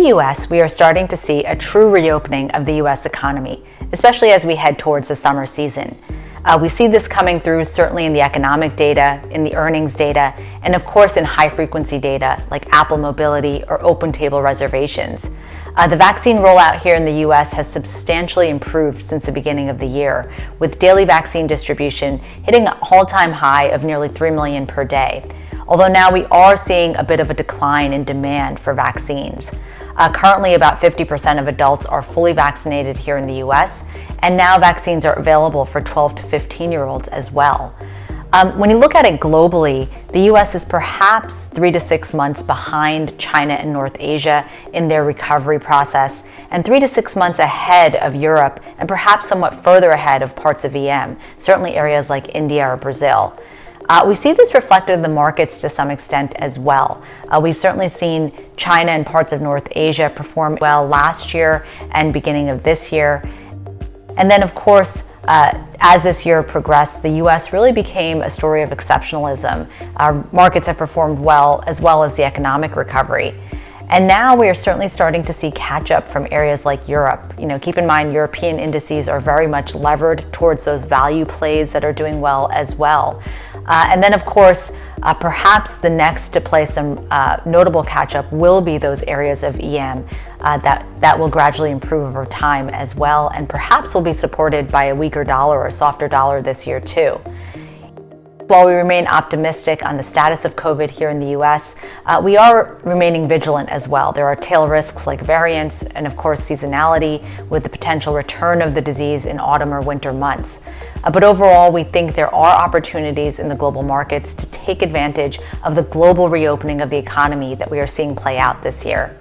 US, we are starting to see a true reopening of the US economy, especially as we head towards the summer season. We see this coming through certainly in the economic data, in the earnings data, and of course in high-frequency data like Apple Mobility or open table reservations. The vaccine rollout here in the US has substantially improved since the beginning of the year, with daily vaccine distribution hitting an all-time high of nearly 3 million per day. Although now we are seeing a bit of a decline in demand for vaccines. Currently, about 50% of adults are fully vaccinated here in the US, and now vaccines are available for 12 to 15-year-olds as well. When you look at it globally, the US is perhaps 3 to 6 months behind China and North Asia in their recovery process, and 3 to 6 months ahead of Europe, and perhaps somewhat further ahead of parts of EM, certainly areas like India or Brazil. We see this reflected in the markets to some extent as well. We've certainly seen China and parts of North Asia perform well last year and beginning of this year. And then, of course, as this year progressed, the US really became a story of exceptionalism. Our markets have performed well as the economic recovery. And now we are certainly starting to see catch up from areas like Europe. Keep in mind, European indices are very much levered towards those value plays that are doing well as well. And then, of course, perhaps the next to play some notable catch-up will be those areas of EM that will gradually improve over time as well, and perhaps will be supported by a weaker dollar or a softer dollar this year too. While we remain optimistic on the status of COVID here in the US, we are remaining vigilant as well. There are tail risks like variants and, of course, seasonality with the potential return of the disease in autumn or winter months. But overall, we think there are opportunities in the global markets to take advantage of the global reopening of the economy that we are seeing play out this year.